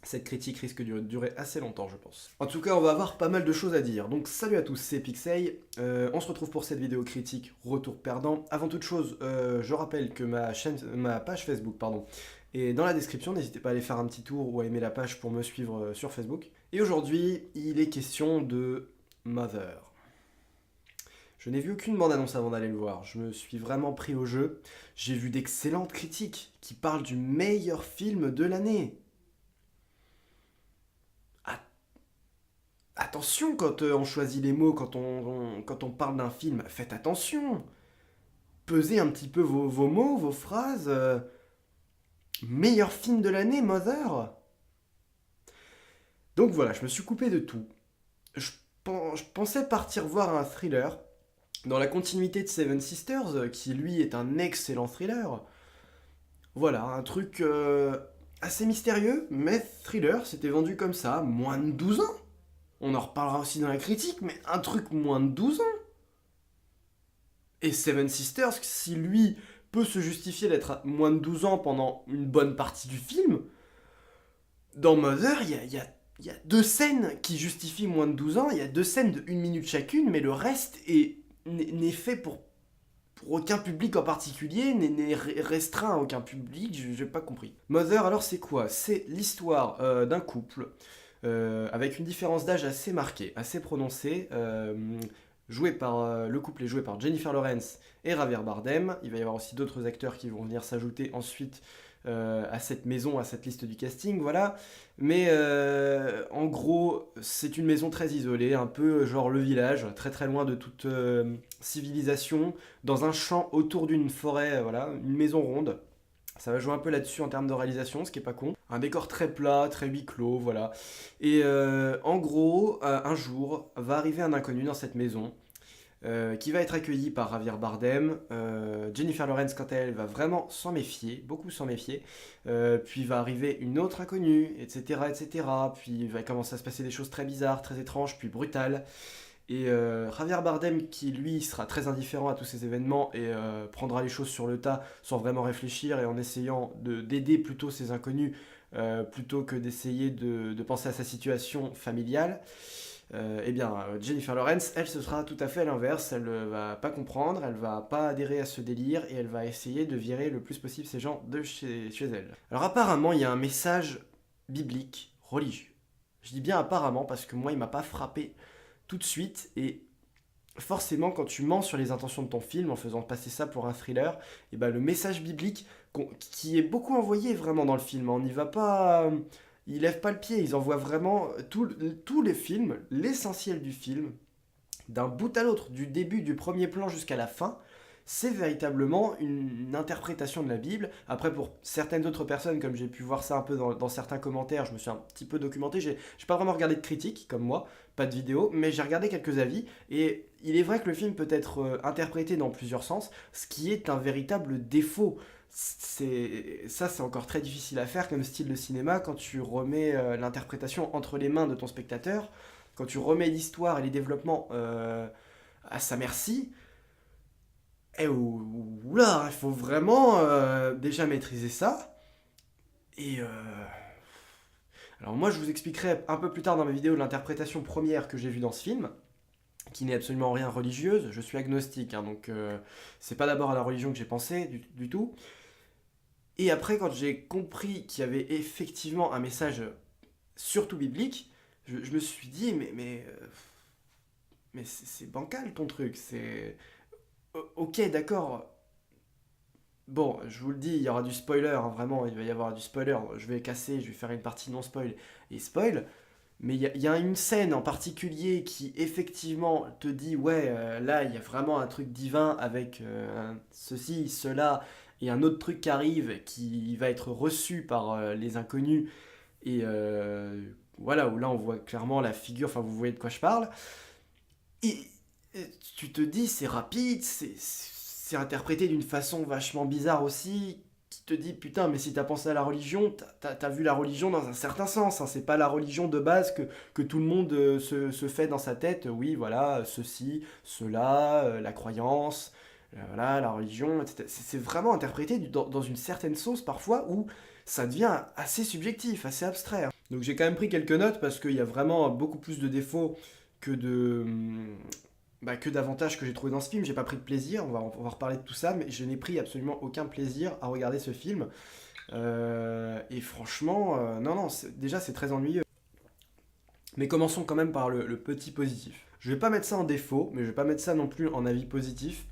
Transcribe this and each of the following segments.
Cette critique risque de durer assez longtemps, je pense. En tout cas, on va avoir pas mal de choses à dire. Donc salut à tous, c'est Pixey. On se retrouve pour cette vidéo critique Retour perdant. Avant toute chose, je rappelle que ma page Facebook, pardon, est dans la description. N'hésitez pas à aller faire un petit tour ou à aimer la page pour me suivre sur Facebook. Et aujourd'hui, il est question de Mother. Je n'ai vu aucune bande-annonce avant d'aller le voir. Je me suis vraiment pris au jeu. J'ai vu d'excellentes critiques qui parlent du meilleur film de l'année. Attention quand on choisit les mots, quand on parle d'un film, faites attention. Pesez un petit peu vos mots, vos phrases. Meilleur film de l'année, Mother. Donc voilà, je me suis coupé de tout. Je pensais partir voir un thriller dans la continuité de Seven Sisters, qui lui est un excellent thriller. Voilà, un truc assez mystérieux, mais thriller, c'était vendu comme ça, moins de 12 ans. On en reparlera aussi dans la critique, mais un truc moins de 12 ans. Et Seven Sisters, si lui peut se justifier d'être à moins de 12 ans pendant une bonne partie du film, dans Mother, il y a deux scènes qui justifient moins de 12 ans, il y a deux scènes de 1 minute chacune, mais le reste n'est fait pour aucun public en particulier, n'est restreint à aucun public, j'ai pas compris. Mother, alors c'est quoi? C'est l'histoire d'un couple avec une différence d'âge assez marquée, assez prononcée. Le couple est joué par Jennifer Lawrence et Javier Bardem. Il va y avoir aussi d'autres acteurs qui vont venir s'ajouter ensuite à cette maison, à cette liste du casting, voilà. Mais en gros, c'est une maison très isolée, un peu genre le village, très très loin de toute civilisation, dans un champ autour d'une forêt, voilà, une maison ronde. Ça va jouer un peu là-dessus en termes de réalisation, ce qui est pas con. Un décor très plat, très huis clos, voilà. Et en gros, un jour, va arriver un inconnu dans cette maison, qui va être accueilli par Javier Bardem. Jennifer Lawrence, quant à elle, va vraiment s'en méfier, beaucoup s'en méfier. Puis va arriver une autre inconnue, etc., etc. Puis il va commencer à se passer des choses très bizarres, très étranges, puis brutales. Et Javier Bardem, qui lui sera très indifférent à tous ces événements et prendra les choses sur le tas sans vraiment réfléchir et en essayant d'aider plutôt ces inconnus plutôt que d'essayer de penser à sa situation familiale. Eh bien, Jennifer Lawrence, elle, ce sera tout à fait à l'inverse. Elle va pas comprendre, elle va pas adhérer à ce délire et elle va essayer de virer le plus possible ces gens de chez elle. Alors apparemment, il y a un message biblique, religieux. Je dis bien apparemment parce que moi, il m'a pas frappé tout de suite et forcément quand tu mens sur les intentions de ton film en faisant passer ça pour un thriller, et ben le message biblique qui est beaucoup envoyé vraiment dans le film, on n'y va pas, ils lèvent pas le pied, ils envoient vraiment tous les films, l'essentiel du film, d'un bout à l'autre, du début du premier plan jusqu'à la fin. C'est véritablement une interprétation de la Bible. Après, pour certaines autres personnes, comme j'ai pu voir ça un peu dans certains commentaires, je me suis un petit peu documenté. J'ai pas vraiment regardé de critiques, comme moi, pas de vidéo, mais j'ai regardé quelques avis. Et il est vrai que le film peut être interprété dans plusieurs sens, ce qui est un véritable défaut. C'est encore très difficile à faire comme style de cinéma quand tu remets l'interprétation entre les mains de ton spectateur, quand tu remets l'histoire et les développements à sa merci. Et oula, il faut vraiment déjà maîtriser ça. Et alors moi, je vous expliquerai un peu plus tard dans ma vidéo l'interprétation première que j'ai vue dans ce film, qui n'est absolument rien religieuse. Je suis agnostique, hein, donc c'est pas d'abord à la religion que j'ai pensé du tout. Et après, quand j'ai compris qu'il y avait effectivement un message surtout biblique, je me suis dit, mais c'est bancal ton truc. Ok, d'accord. Bon, je vous le dis, il y aura du spoiler, hein, vraiment, il va y avoir du spoiler. Je vais casser, je vais faire une partie non spoil et spoil. Mais il y a une scène en particulier qui effectivement te dit, ouais, là, il y a vraiment un truc divin avec ceci, cela, et un autre truc qui arrive qui va être reçu par les inconnus. Et voilà, où là, on voit clairement la figure, enfin, vous voyez de quoi je parle. Et, et tu te dis, c'est rapide, c'est interprété d'une façon vachement bizarre aussi, qui te dit, putain, mais si t'as pensé à la religion, t'as vu la religion dans un certain sens, hein, c'est pas la religion de base que tout le monde se fait dans sa tête, oui, voilà, ceci, cela, la croyance, voilà, la religion, etc. C'est vraiment interprété dans une certaine sauce parfois où ça devient assez subjectif, assez abstrait, hein. Donc j'ai quand même pris quelques notes parce qu'il y a vraiment beaucoup plus de défauts que que d'avantages que j'ai trouvé dans ce film. J'ai pas pris de plaisir, on va reparler de tout ça, mais je n'ai pris absolument aucun plaisir à regarder ce film. Et franchement, non, non, déjà c'est très ennuyeux. Mais commençons quand même par le petit positif. Je vais pas mettre ça en défaut, mais je vais pas mettre ça non plus en avis positif.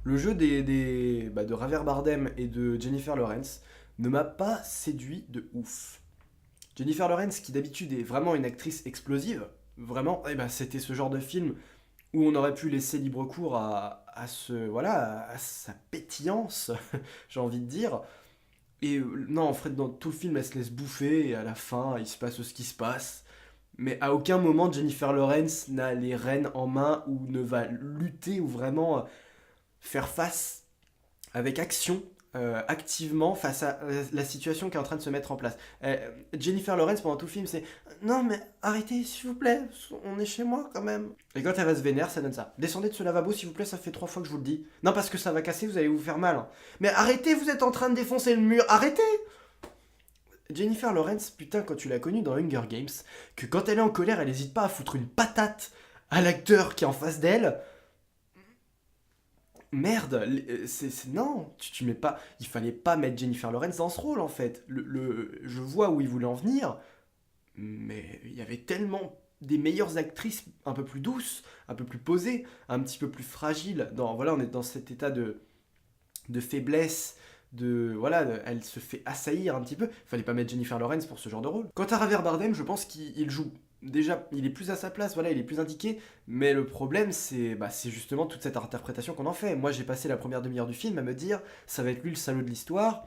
Le jeu de Javier Bardem et de Jennifer Lawrence ne m'a pas séduit de ouf. Jennifer Lawrence, qui d'habitude est vraiment une actrice explosive, vraiment, c'était ce genre de film où on aurait pu laisser libre cours à sa pétillance, j'ai envie de dire. Et non, en fait, dans tout le film, elle se laisse bouffer, et à la fin, il se passe ce qui se passe. Mais à aucun moment, Jennifer Lawrence n'a les rênes en main ou ne va lutter ou vraiment faire face avec action, activement, face à la situation qui est en train de se mettre en place. Jennifer Lawrence, pendant tout le film, c'est non, mais arrêtez, s'il vous plaît, on est chez moi quand même. Et quand elle va se vénère, ça donne ça. Descendez de ce lavabo, s'il vous plaît, ça fait 3 fois que je vous le dis. Non, parce que ça va casser, vous allez vous faire mal, hein. Mais arrêtez, vous êtes en train de défoncer le mur, arrêtez! Jennifer Lawrence, putain, quand tu l'as connue dans Hunger Games, que quand elle est en colère, elle n'hésite pas à foutre une patate à l'acteur qui est en face d'elle. Merde, non, tu mets pas. Il fallait pas mettre Jennifer Lawrence dans ce rôle en fait. Je vois où il voulait en venir, mais il y avait tellement des meilleures actrices un peu plus douces, un peu plus posées, un petit peu plus fragiles. Voilà, on est dans cet état de faiblesse, elle se fait assaillir un petit peu. Fallait pas mettre Jennifer Lawrence pour ce genre de rôle. Quant à Javier Bardem, je pense qu'il joue. Déjà, il est plus à sa place, voilà, il est plus indiqué, mais le problème, c'est justement toute cette interprétation qu'on en fait. Moi, j'ai passé la première demi-heure du film à me dire, ça va être lui le salaud de l'histoire.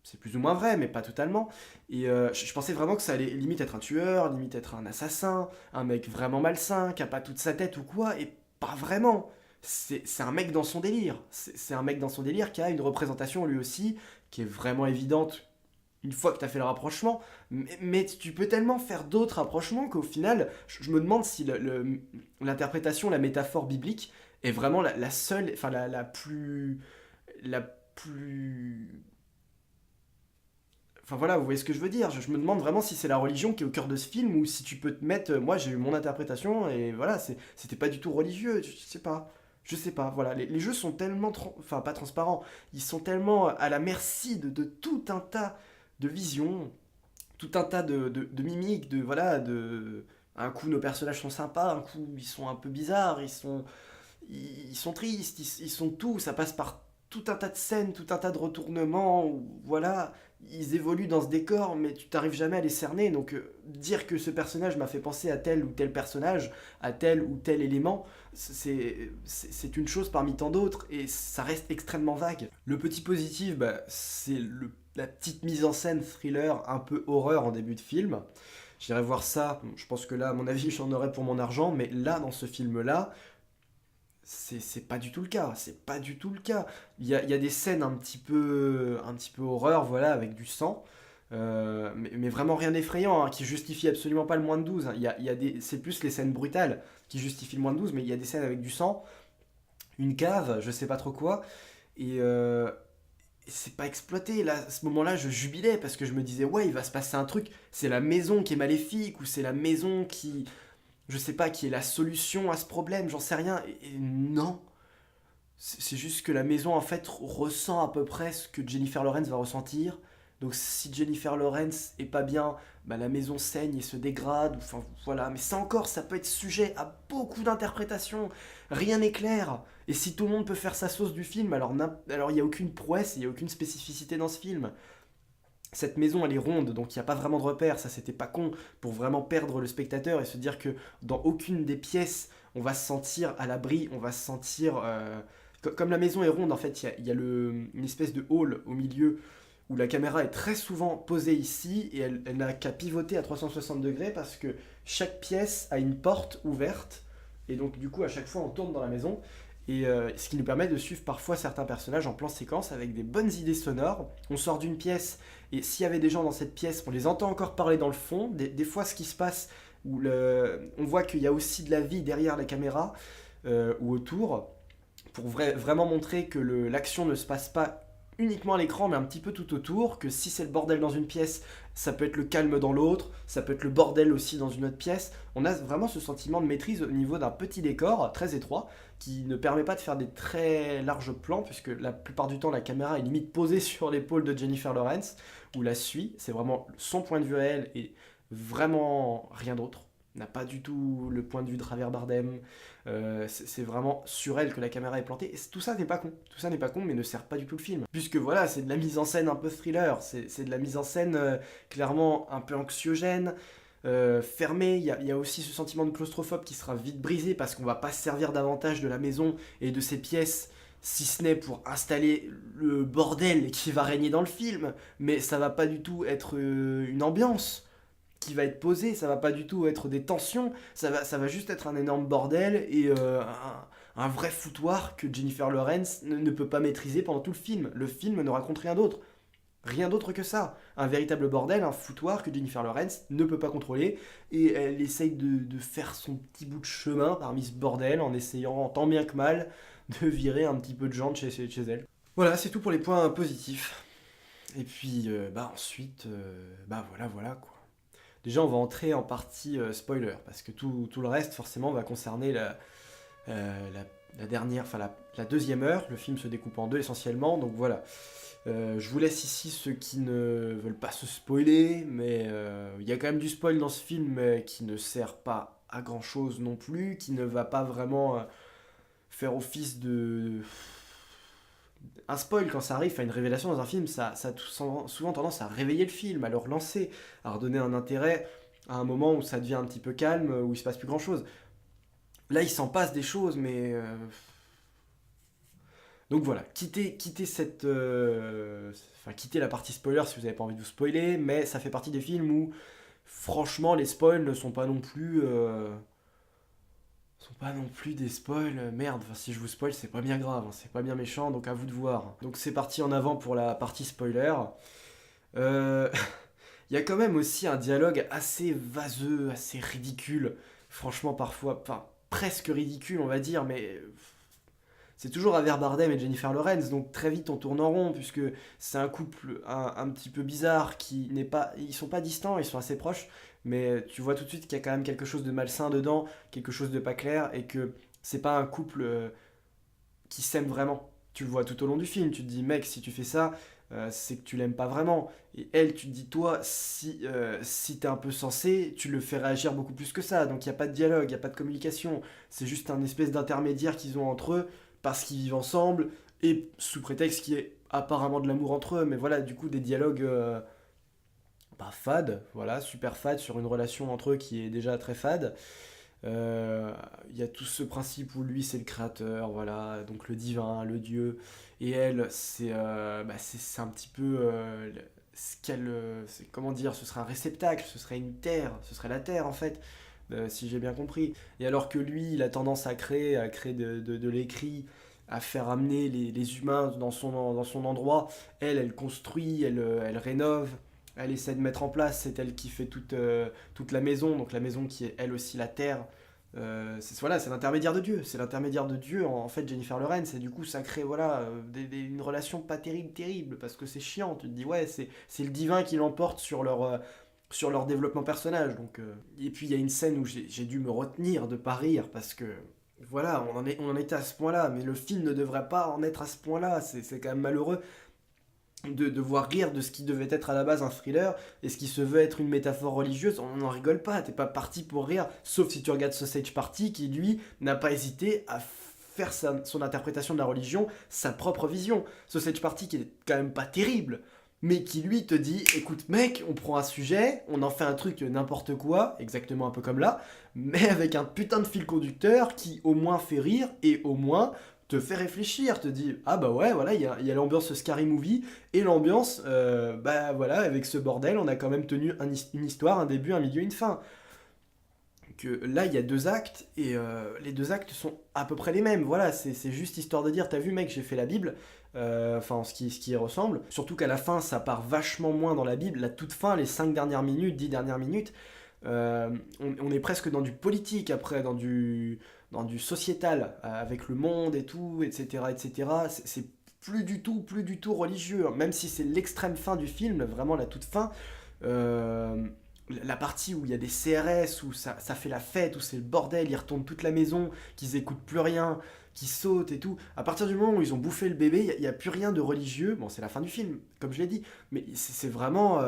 C'est plus ou moins vrai, mais pas totalement. Et je pensais vraiment que ça allait limite être un tueur, limite être un assassin, un mec vraiment malsain, qui a pas toute sa tête ou quoi, et pas vraiment. C'est un mec dans son délire. C'est un mec dans son délire qui a une représentation lui aussi, qui est vraiment évidente une fois que tu as fait le rapprochement. Mais tu peux tellement faire d'autres rapprochements qu'au final, je me demande si l'interprétation, la métaphore biblique est vraiment la seule, enfin la plus. Enfin voilà, vous voyez ce que je veux dire. Je me demande vraiment si c'est la religion qui est au cœur de ce film ou si tu peux te mettre. Moi, j'ai eu mon interprétation et voilà, c'était pas du tout religieux. Je sais pas. Je sais pas. Voilà, les jeux sont tellement. Enfin, pas transparents. Ils sont tellement à la merci de tout un tas de visions, tout un tas de mimiques, Voilà, Un coup, nos personnages sont sympas, un coup, ils sont un peu bizarres, ils sont tristes, ils sont tout, ça passe par tout un tas de scènes, tout un tas de retournements, voilà, ils évoluent dans ce décor, mais tu t'arrives jamais à les cerner, donc dire que ce personnage m'a fait penser à tel ou tel personnage, à tel ou tel élément, c'est une chose parmi tant d'autres, et ça reste extrêmement vague. Le petit positif, c'est la petite mise en scène thriller, un peu horreur en début de film. J'irai voir ça, je pense que là, à mon avis, j'en aurais pour mon argent, mais là, dans ce film-là, c'est pas du tout le cas, c'est pas du tout le cas. Il y a des scènes un petit peu horreur, voilà, avec du sang, mais vraiment rien d'effrayant, hein, qui justifie absolument pas le moins de 12, hein. C'est plus les scènes brutales qui justifient le moins de 12, mais il y a des scènes avec du sang, une cave, je sais pas trop quoi, et c'est pas exploité. Là, à ce moment-là, je jubilais parce que je me disais, ouais, il va se passer un truc, c'est la maison qui est maléfique, ou c'est la maison qui, je sais pas, qui est la solution à ce problème, j'en sais rien. Et non, c'est juste que la maison en fait ressent à peu près ce que Jennifer Lawrence va ressentir. Donc si Jennifer Lawrence est pas bien, la maison saigne et se dégrade. Enfin voilà, mais ça encore, ça peut être sujet à beaucoup d'interprétations. Rien n'est clair. Et si tout le monde peut faire sa sauce du film, alors il n'y a aucune prouesse, il n'y a aucune spécificité dans ce film. Cette maison elle est ronde, donc il n'y a pas vraiment de repère, ça c'était pas con, pour vraiment perdre le spectateur et se dire que dans aucune des pièces on va se sentir à l'abri, on va se sentir... Comme la maison est ronde, en fait, il y a une espèce de hall au milieu où la caméra est très souvent posée ici et elle n'a qu'à pivoter à 360 degrés parce que chaque pièce a une porte ouverte et donc du coup à chaque fois on tourne dans la maison et ce qui nous permet de suivre parfois certains personnages en plan séquence avec des bonnes idées sonores. On sort d'une pièce et s'il y avait des gens dans cette pièce, on les entend encore parler dans le fond. Des fois ce qui se passe, on voit qu'il y a aussi de la vie derrière la caméra ou autour pour vraiment montrer que l'action ne se passe pas uniquement à l'écran, mais un petit peu tout autour, que si c'est le bordel dans une pièce, ça peut être le calme dans l'autre, ça peut être le bordel aussi dans une autre pièce. On a vraiment ce sentiment de maîtrise au niveau d'un petit décor très étroit, qui ne permet pas de faire des très larges plans, puisque la plupart du temps la caméra est limite posée sur l'épaule de Jennifer Lawrence, ou la suit, c'est vraiment son point de vue à elle, et vraiment rien d'autre. N'a pas du tout le point de vue de Javier Bardem. C'est vraiment sur elle que la caméra est plantée. Et tout ça n'est pas con. Tout ça n'est pas con, mais ne sert pas du tout le film. Puisque voilà, c'est de la mise en scène un peu thriller. C'est de la mise en scène clairement un peu anxiogène, fermée. Il y a aussi ce sentiment de claustrophobe qui sera vite brisé parce qu'on va pas se servir davantage de la maison et de ses pièces, si ce n'est pour installer le bordel qui va régner dans le film. Mais ça va pas du tout être une ambiance qui va être posé, ça va pas du tout être des tensions, ça va juste être un énorme bordel et un vrai foutoir que Jennifer Lawrence ne peut pas maîtriser pendant tout le film. Le film ne raconte rien d'autre. Rien d'autre que ça. Un véritable bordel, un foutoir que Jennifer Lawrence ne peut pas contrôler et elle essaye de faire son petit bout de chemin parmi ce bordel en essayant tant bien que mal de virer un petit peu de gens de chez elle. Voilà, c'est tout pour les points positifs. Et puis, ensuite, voilà quoi. Déjà, on va entrer en partie spoiler, parce que tout le reste, forcément, va concerner la dernière, enfin la deuxième heure. Le film se découpe en deux essentiellement, donc voilà. Je vous laisse ici ceux qui ne veulent pas se spoiler, mais il y a quand même du spoil dans ce film qui ne sert pas à grand chose non plus, qui ne va pas vraiment faire office de. Un spoil, quand ça arrive, à une révélation dans un film, ça a souvent tendance à réveiller le film, à le relancer, à redonner un intérêt à un moment où ça devient un petit peu calme, où il se passe plus grand chose. Là, il s'en passe des choses, mais. Donc voilà, quittez cette. Enfin, quittez la partie spoiler si vous n'avez pas envie de vous spoiler, mais ça fait partie des films où, franchement, les spoils ne sont pas non plus. Sont pas non plus des spoils, merde, enfin, si je vous spoil c'est pas bien grave, hein, c'est pas bien méchant, donc à vous de voir. Donc c'est parti en avant pour la partie spoiler. Euh, Il y a quand même aussi un dialogue assez vaseux, assez ridicule, franchement parfois, enfin presque ridicule on va dire, mais c'est toujours Javier Bardem et Jennifer Lawrence, donc très vite on tourne en rond, puisque c'est un couple un petit peu bizarre qui n'est pas. Ils sont pas distants, ils sont assez proches, mais tu vois tout de suite qu'il y a quand même quelque chose de malsain dedans, quelque chose de pas clair, et que c'est pas un couple qui s'aime vraiment. Tu le vois tout au long du film, tu te dis, mec, si tu fais ça, c'est que tu l'aimes pas vraiment. Et elle, tu te dis, toi, si t'es un peu sensé, tu le fais réagir beaucoup plus que ça. Donc il n'y a pas de dialogue, il n'y a pas de communication. C'est juste un espèce d'intermédiaire qu'ils ont entre eux, parce qu'ils vivent ensemble, et sous prétexte qu'il y ait apparemment de l'amour entre eux. Mais voilà, du coup, des dialogues fades, voilà, super fades sur une relation entre eux qui est déjà très fade. Il y a tout ce principe où lui c'est le créateur, voilà, donc le divin, le dieu, et elle c'est un petit peu ce qu'elle, comment dire, ce serait un réceptacle, ce serait une terre, ce serait la terre en fait, si j'ai bien compris. Et alors que lui il a tendance à créer de l'écrit, à faire amener les humains dans son endroit, elle construit, elle rénove. Elle essaie de mettre en place, c'est elle qui fait toute la maison, donc la maison qui est elle aussi la terre. Voilà, c'est l'intermédiaire de Dieu, c'est l'intermédiaire de Dieu en fait Jennifer Lawrence, et du coup ça crée voilà une relation pas terrible parce que c'est chiant, tu te dis ouais c'est le divin qui l'emporte sur leur développement personnage. Donc et puis il y a une scène où j'ai dû me retenir de pas rire parce que voilà on en était à ce point là, mais le film ne devrait pas en être à ce point là, c'est quand même malheureux de voir rire de ce qui devait être à la base un thriller et ce qui se veut être une métaphore religieuse. On n'en rigole pas, t'es pas parti pour rire, sauf si tu regardes Sausage Party qui lui n'a pas hésité à faire son interprétation de la religion, sa propre vision. Sausage Party qui est quand même pas terrible, mais qui lui te dit écoute mec, on prend un sujet, on en fait un truc n'importe quoi, exactement un peu comme là, mais avec un putain de fil conducteur qui au moins fait rire et au moins te fait réfléchir, te dit ah bah ouais voilà il y a l'ambiance Scary Movie et l'ambiance voilà avec ce bordel on a quand même tenu une histoire, un début, un milieu, une fin. Que là il y a deux actes et les deux actes sont à peu près les mêmes, voilà c'est juste histoire de dire t'as vu mec j'ai fait la Bible, enfin ce qui y ressemble, surtout qu'à la fin ça part vachement moins dans la Bible, la toute fin, les 5 dernières minutes, 10 dernières minutes, on est presque dans du politique après, dans du sociétal, avec le monde et tout, etc. etc. C'est plus du tout religieux, hein. Même si c'est l'extrême fin du film, vraiment la toute fin, euh, la partie où il y a des CRS, où ça fait la fête, où c'est le bordel, ils retournent toute la maison, qu'ils écoutent plus rien, qu'ils sautent et tout. À partir du moment où ils ont bouffé le bébé, il n'y a plus rien de religieux. Bon, c'est la fin du film, comme je l'ai dit, mais c'est vraiment...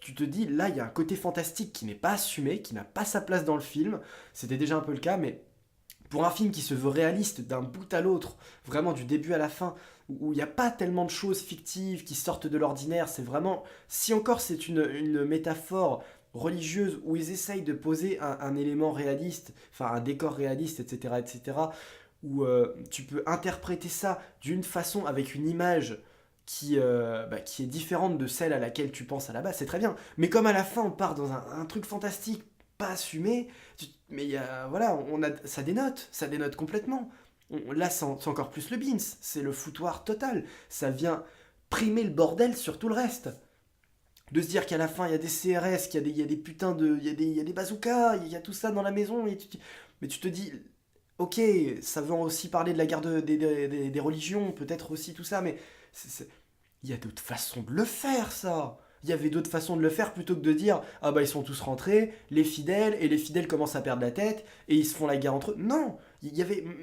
tu te dis, là, il y a un côté fantastique qui n'est pas assumé, qui n'a pas sa place dans le film. C'était déjà un peu le cas, mais pour un film qui se veut réaliste d'un bout à l'autre, vraiment du début à la fin, où il n'y a pas tellement de choses fictives qui sortent de l'ordinaire, c'est vraiment... Si encore c'est une métaphore religieuse où ils essayent de poser un élément réaliste, enfin un décor réaliste, etc., où tu peux interpréter ça d'une façon avec une image qui est différente de celle à laquelle tu penses à la base, c'est très bien. Mais comme à la fin on part dans un truc fantastique, pas assumé, mais voilà, ça dénote complètement. Là, c'est encore plus le beans, c'est le foutoir total. Ça vient primer le bordel sur tout le reste. De se dire qu'à la fin, il y a des CRS, qu'il y a des putains de... Il y a des bazookas, il y a tout ça dans la maison, mais tu te dis, ok, ça veut aussi parler de la guerre des religions, peut-être aussi tout ça, mais il y a d'autres façons de le faire, ça. Il y avait d'autres façons de le faire plutôt que de dire ah bah ils sont tous rentrés, les fidèles commencent à perdre la tête et ils se font la guerre entre eux. Non,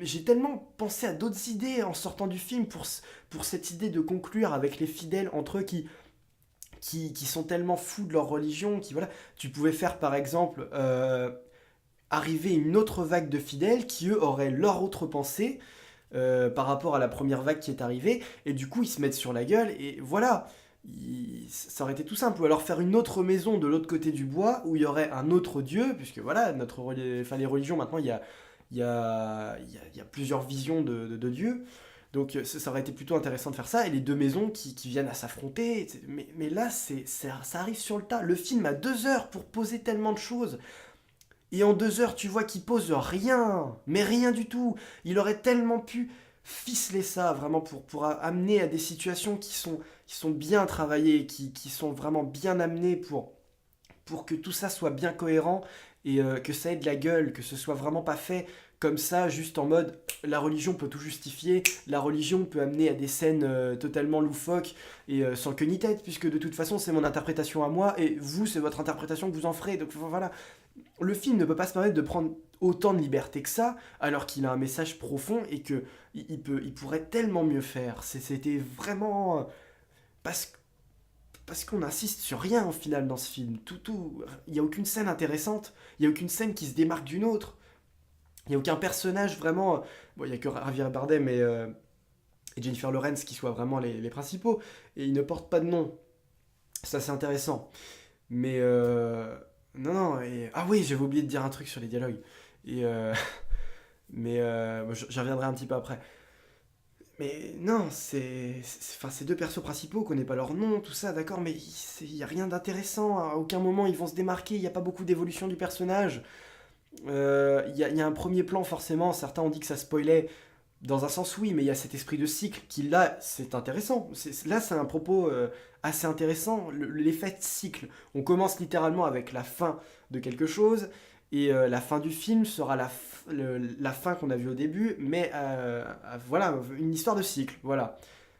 j'ai tellement pensé à d'autres idées en sortant du film pour cette idée de conclure avec les fidèles entre eux qui sont tellement fous de leur religion, qui voilà, tu pouvais faire par exemple arriver une autre vague de fidèles qui eux auraient leur autre pensée par rapport à la première vague qui est arrivée, et du coup ils se mettent sur la gueule, et voilà, ça aurait été tout simple. Ou alors faire une autre maison de l'autre côté du bois, où il y aurait un autre dieu, puisque voilà, enfin, les religions maintenant, il y a plusieurs visions de dieux, donc ça aurait été plutôt intéressant de faire ça, et les deux maisons qui viennent à s'affronter, mais là ça arrive sur le tas. Le film a 2 heures pour poser tellement de choses, et en 2 heures, tu vois qu'il pose rien, mais rien du tout. Il aurait tellement pu ficeler ça, vraiment, pour amener à des situations qui sont bien travaillées, qui sont vraiment bien amenées pour que tout ça soit bien cohérent et que ça ait de la gueule, que ce soit vraiment pas fait comme ça, juste en mode la religion peut tout justifier, la religion peut amener à des scènes totalement loufoques et sans queue ni tête, puisque de toute façon c'est mon interprétation à moi et vous c'est votre interprétation que vous en ferez, donc voilà. Le film ne peut pas se permettre de prendre autant de liberté que ça, alors qu'il a un message profond et que il pourrait tellement mieux faire. C'était vraiment parce qu'on insiste sur rien au final dans ce film. Il n'y a aucune scène intéressante, il n'y a aucune scène qui se démarque d'une autre. Il n'y a aucun personnage vraiment. Bon, il n'y a que Javier Bardem et Jennifer Lawrence qui soient vraiment les principaux, et ils ne portent pas de nom. Ça c'est intéressant. Mais non, non, ah oui, j'avais oublié de dire un truc sur les dialogues. Et mais j'y reviendrai un petit peu après. Mais non, enfin, ces deux persos principaux, on connaît pas leur nom, tout ça, d'accord, mais il y a rien d'intéressant. À aucun moment ils vont se démarquer, il n'y a pas beaucoup d'évolution du personnage. Il y a un premier plan, forcément, certains ont dit que ça spoilait. Dans un sens, oui, mais il y a cet esprit de cycle qui, là, c'est intéressant. Là, c'est un propos assez intéressant, l'effet de cycle. On commence littéralement avec la fin de quelque chose, et la fin du film sera la fin qu'on a vue au début, mais voilà, une histoire de cycle, voilà.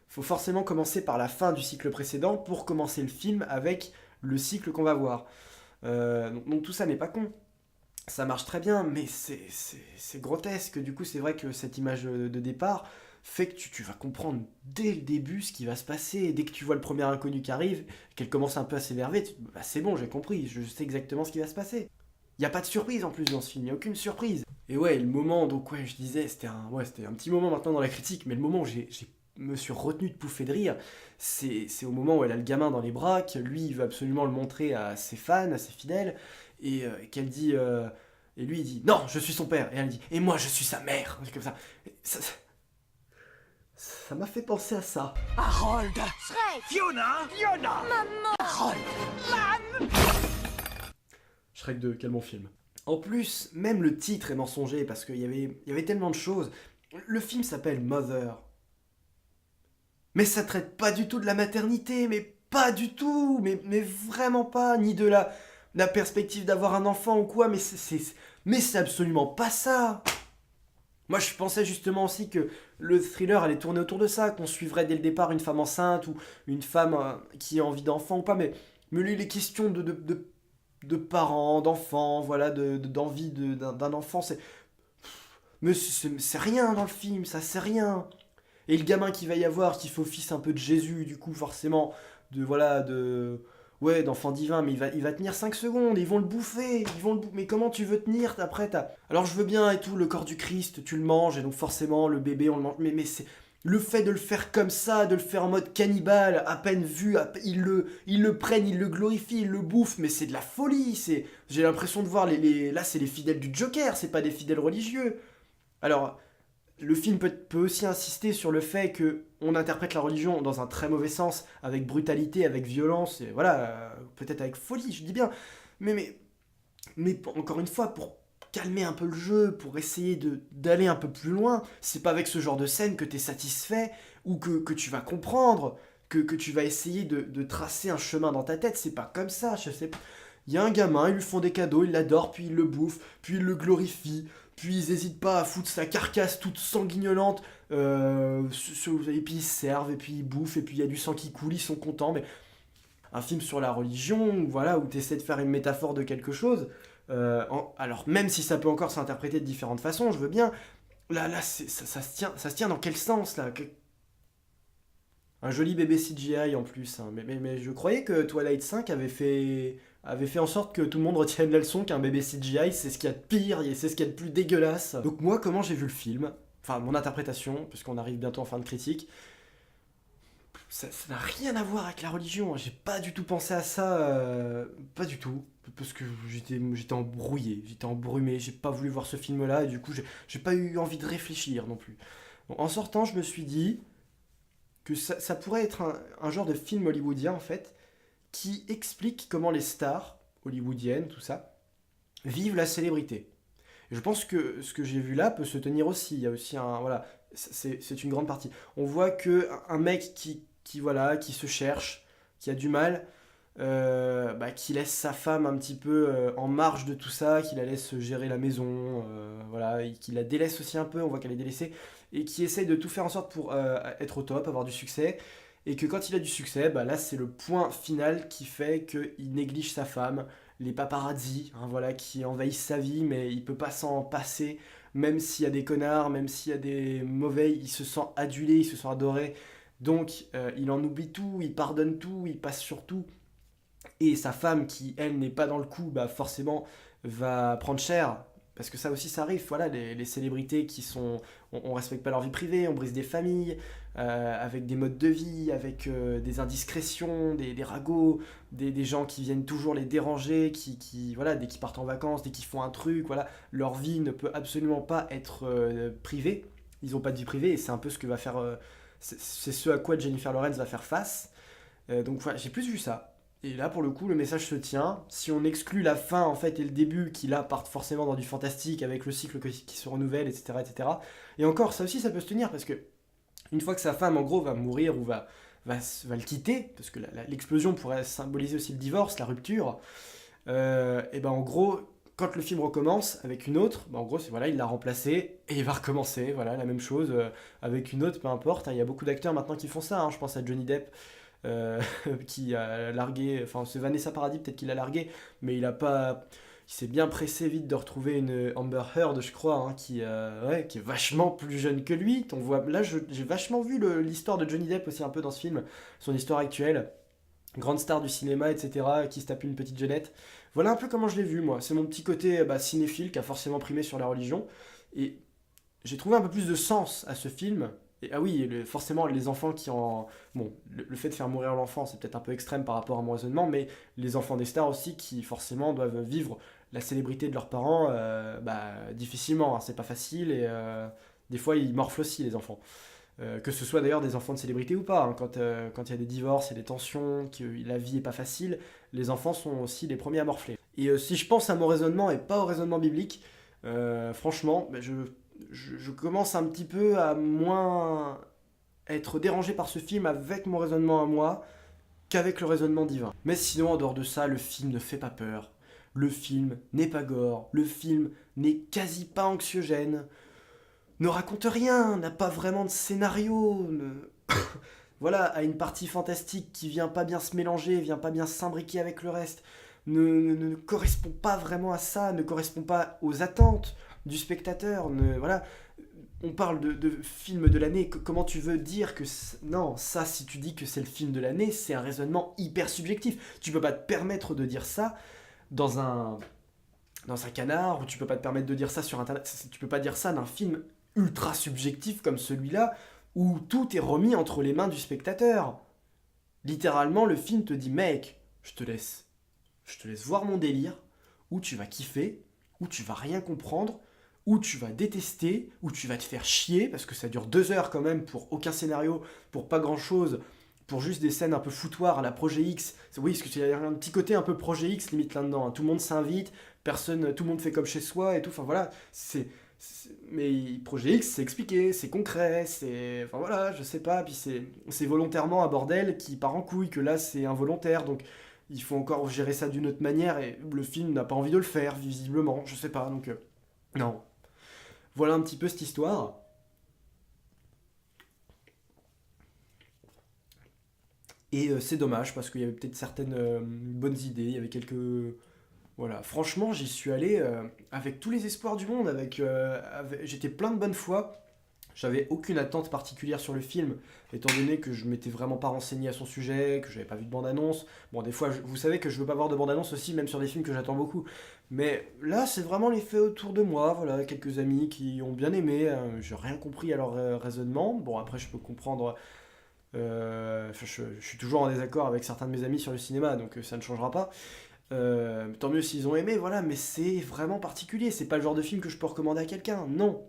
Il faut forcément commencer par la fin du cycle précédent pour commencer le film avec le cycle qu'on va voir. Donc tout ça n'est pas con. Ça marche très bien, mais c'est grotesque. Du coup, c'est vrai que cette image de départ fait que tu vas comprendre dès le début ce qui va se passer. Et dès que tu vois le premier inconnu qui arrive, qu'elle commence un peu à s'énerver, bah, c'est bon, j'ai compris, je sais exactement ce qui va se passer. Il n'y a pas de surprise en plus dans ce film, il n'y a aucune surprise. Et ouais, le moment, donc ouais, je disais, c'était un petit moment maintenant dans la critique, mais le moment où me suis retenu de pouffer de rire, c'est au moment où elle a le gamin dans les bras, que lui, il veut absolument le montrer à ses fans, à ses fidèles, et qu'elle dit... et lui, il dit, non, je suis son père. Et elle dit, et moi, je suis sa mère. C'est comme ça. Ça m'a fait penser à ça. Harold! Shrek! Fiona! Maman! Harold! Shrek 2, quel bon film. En plus, même le titre est mensonger, parce qu'il y avait tellement de choses. Le film s'appelle Mother. Mais ça traite pas du tout de la maternité, mais pas du tout, mais vraiment pas, ni de la perspective d'avoir un enfant ou quoi, mais c'est absolument pas ça. Moi, je pensais justement aussi que le thriller allait tourner autour de ça, qu'on suivrait dès le départ une femme enceinte ou une femme qui a envie d'enfant ou pas, mais les questions de parents, d'enfants, voilà, d'envie d'un enfant, mais c'est rien dans le film, ça c'est rien. Et le gamin qu'il va y avoir, qui fait office un peu de Jésus, du coup, forcément, voilà, ouais, d'enfant divin, mais il va tenir 5 secondes, ils vont le bouffer, mais comment tu veux tenir après Alors je veux bien et tout, le corps du Christ, tu le manges, et donc forcément, le bébé, on le mange, mais c'est... Le fait de le faire comme ça, de le faire en mode cannibale, à peine vu, ils le prennent, ils le glorifient, ils le bouffent, mais c'est de la folie, j'ai l'impression de voir là c'est les fidèles du Joker, c'est pas des fidèles religieux. Alors, le film peut aussi insister sur le fait que on interprète la religion dans un très mauvais sens, avec brutalité, avec violence, et voilà, peut-être avec folie, je dis bien. Mais encore une fois, pour calmer un peu le jeu, pour essayer d'aller un peu plus loin, c'est pas avec ce genre de scène que t'es satisfait, ou que tu vas comprendre, que tu vas essayer de tracer un chemin dans ta tête, c'est pas comme ça, je sais pas. Il y a un gamin, ils lui font des cadeaux, ils l'adorent, puis ils le bouffent, puis ils le glorifient, puis ils hésitent pas à foutre sa carcasse toute sanguignolante, et puis ils se servent, et puis ils bouffent, et puis il y a du sang qui coule, ils sont contents, mais un film sur la religion, voilà, où tu essaies de faire une métaphore de quelque chose, alors même si ça peut encore s'interpréter de différentes façons, je veux bien, là ça se tient dans quel sens, là? Un joli bébé CGI en plus, hein. Mais je croyais que Twilight 5 avait fait en sorte que tout le monde retienne la leçon qu'un bébé CGI c'est ce qu'il y a de pire et c'est ce qu'il y a de plus dégueulasse. Donc moi, comment j'ai vu le film, enfin mon interprétation, puisqu'on arrive bientôt en fin de critique, ça n'a rien à voir avec la religion. J'ai pas du tout pensé à ça, pas du tout. Parce que j'étais embrouillé, j'étais embrumé, j'ai pas voulu voir ce film-là et du coup j'ai pas eu envie de réfléchir non plus. Bon, en sortant, je me suis dit que ça pourrait être un genre de film hollywoodien en fait, qui explique comment les stars hollywoodiennes, tout ça, vivent la célébrité. Et je pense que ce que j'ai vu là peut se tenir aussi. Il y a aussi un. Voilà, c'est une grande partie. On voit que un mec voilà, qui se cherche, qui a du mal, qui laisse sa femme un petit peu en marge de tout ça, qui la laisse gérer la maison, voilà, et qui la délaisse aussi un peu, on voit qu'elle est délaissée, et qui essaye de tout faire en sorte pour être au top, avoir du succès, et que quand il a du succès, bah là c'est le point final qui fait qu'il néglige sa femme, les paparazzi, hein, voilà, qui envahissent sa vie, mais il peut pas s'en passer, même s'il y a des connards, même s'il y a des mauvais, il se sent adulé, il se sent adoré, donc il en oublie tout, il pardonne tout, il passe sur tout, et sa femme qui elle n'est pas dans le coup, bah forcément va prendre cher, parce que ça aussi ça arrive, voilà, les célébrités qui sont, on respecte pas leur vie privée, on brise des familles, avec des modes de vie, avec des indiscrétions, des ragots, des gens qui viennent toujours les déranger, voilà, dès qu'ils partent en vacances, dès qu'ils font un truc, voilà, leur vie ne peut absolument pas être privée, ils n'ont pas de vie privée, et c'est un peu ce que va faire, c'est ce à quoi Jennifer Lawrence va faire face. Donc voilà, j'ai plus vu ça. Et là, pour le coup, le message se tient. Si on exclut la fin, en fait, et le début, qui là partent forcément dans du fantastique, avec le cycle qui se renouvelle, etc., etc. Et encore, ça aussi, ça peut se tenir, parce que une fois que sa femme, en gros, va mourir ou va le quitter, parce que l'explosion pourrait symboliser aussi le divorce, la rupture, et ben en gros, quand le film recommence avec une autre, ben en gros, c'est voilà, il l'a remplacée et il va recommencer, voilà, la même chose avec une autre, peu importe, hein. Il y a beaucoup d'acteurs maintenant qui font ça, hein. Je pense à Johnny Depp, euh, qui a largué, enfin c'est Vanessa Paradis peut-être qu'il a largué, mais il a pas, il s'est bien pressé vite de retrouver une Amber Heard, je crois, hein, ouais, qui est vachement plus jeune que lui. On voit, là j'ai vachement vu l'histoire de Johnny Depp aussi un peu dans ce film, son histoire actuelle, grande star du cinéma, etc., qui se tape une petite jeunette. Voilà un peu comment je l'ai vu moi. C'est mon petit côté cinéphile qui a forcément primé sur la religion, et j'ai trouvé un peu plus de sens à ce film. Et, ah oui, forcément, les enfants qui en... Bon, le fait de faire mourir l'enfant, c'est peut-être un peu extrême par rapport à mon raisonnement, mais les enfants des stars aussi, qui forcément doivent vivre la célébrité de leurs parents, difficilement, hein, c'est pas facile, et des fois, ils morflent aussi, les enfants. Que ce soit d'ailleurs des enfants de célébrité ou pas, hein, quand il y a des divorces et des tensions, que la vie est pas facile, les enfants sont aussi les premiers à morfler. Et si je pense à mon raisonnement et pas au raisonnement biblique, franchement, je commence un petit peu à moins être dérangé par ce film avec mon raisonnement à moi qu'avec le raisonnement divin. Mais sinon, en dehors de ça, le film ne fait pas peur. Le film n'est pas gore. Le film n'est quasi pas anxiogène. ne raconte rien, n'a pas vraiment de scénario, voilà, a une partie fantastique qui vient pas bien se mélanger, vient pas bien s'imbriquer avec le reste, ne correspond pas vraiment à ça, ne correspond pas aux attentes du spectateur, voilà. On parle de film de l'année, comment tu veux dire que... Non, ça, si tu dis que c'est le film de l'année, c'est un raisonnement hyper subjectif. Tu peux pas te permettre de dire ça dans un canard, ou tu peux pas te permettre de dire ça sur Internet. Tu peux pas dire ça d'un film ultra subjectif comme celui-là, où tout est remis entre les mains du spectateur. Littéralement, le film te dit, mec, je te laisse voir mon délire, où tu vas kiffer, où tu vas rien comprendre, où tu vas détester, où tu vas te faire chier, parce que ça dure 2 heures quand même, pour aucun scénario, pour pas grand chose, pour juste des scènes un peu foutoirs à la Projet X. Oui, parce qu'il y a un petit côté un peu Projet X limite là-dedans, hein. Tout le monde s'invite, tout le monde fait comme chez soi et tout, enfin voilà, mais Projet X, c'est expliqué, c'est concret, enfin voilà, je sais pas, puis c'est volontairement un bordel qui part en couille, que là c'est involontaire, donc il faut encore gérer ça d'une autre manière, et le film n'a pas envie de le faire, visiblement, je sais pas, donc non. Voilà un petit peu cette histoire. Et c'est dommage, parce qu'il y avait peut-être certaines bonnes idées, il y avait quelques... Voilà, franchement, j'y suis allé avec tous les espoirs du monde, j'étais plein de bonne foi. J'avais aucune attente particulière sur le film, étant donné que je m'étais vraiment pas renseigné à son sujet, que j'avais pas vu de bande-annonce. Bon, des fois, vous savez que je veux pas voir de bande-annonce aussi, même sur des films que j'attends beaucoup. Mais là, c'est vraiment l'effet autour de moi, voilà, quelques amis qui ont bien aimé, j'ai rien compris à leur raisonnement. Bon, après, je peux comprendre, je suis toujours en désaccord avec certains de mes amis sur le cinéma, donc ça ne changera pas. Tant mieux s'ils ont aimé, voilà, mais c'est vraiment particulier, c'est pas le genre de film que je peux recommander à quelqu'un, non.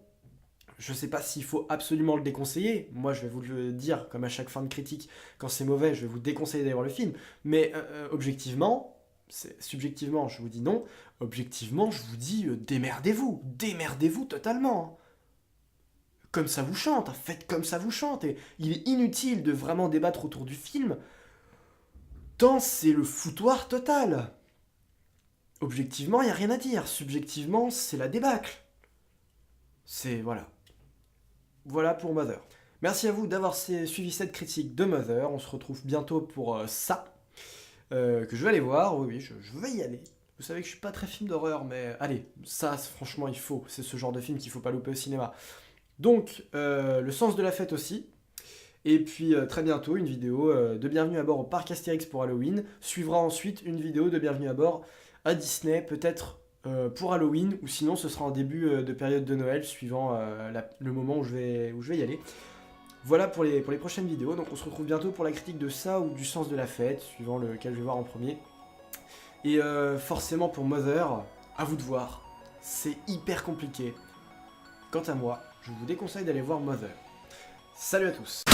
Je sais pas s'il faut absolument le déconseiller, moi je vais vous le dire, comme à chaque fin de critique, quand c'est mauvais, je vais vous déconseiller d'aller voir le film, mais objectivement, subjectivement je vous dis non, objectivement je vous dis démerdez-vous totalement. Comme ça vous chante, faites comme ça vous chante, et il est inutile de vraiment débattre autour du film, tant c'est le foutoir total. Objectivement, il n'y a rien à dire. Subjectivement, c'est la débâcle. Voilà. Voilà pour Mother. Merci à vous d'avoir suivi cette critique de Mother. On se retrouve bientôt pour ça. Que je vais aller voir. Oui, je vais y aller. Vous savez que je suis pas très film d'horreur, mais allez, ça, franchement, il faut. C'est ce genre de film qu'il faut pas louper au cinéma. Donc, Le Sens de la Fête aussi. Et puis très bientôt, une vidéo de Bienvenue à bord au parc Astérix pour Halloween. Suivra ensuite une vidéo de Bienvenue à bord à Disney, peut-être pour Halloween, ou sinon ce sera en début de période de Noël, suivant le moment où je vais y aller. Voilà pour les prochaines vidéos, donc on se retrouve bientôt pour la critique de ça, ou du Sens de la Fête, suivant lequel je vais voir en premier. Et forcément pour Mother, à vous de voir, c'est hyper compliqué. Quant à moi, je vous déconseille d'aller voir Mother. Salut à tous.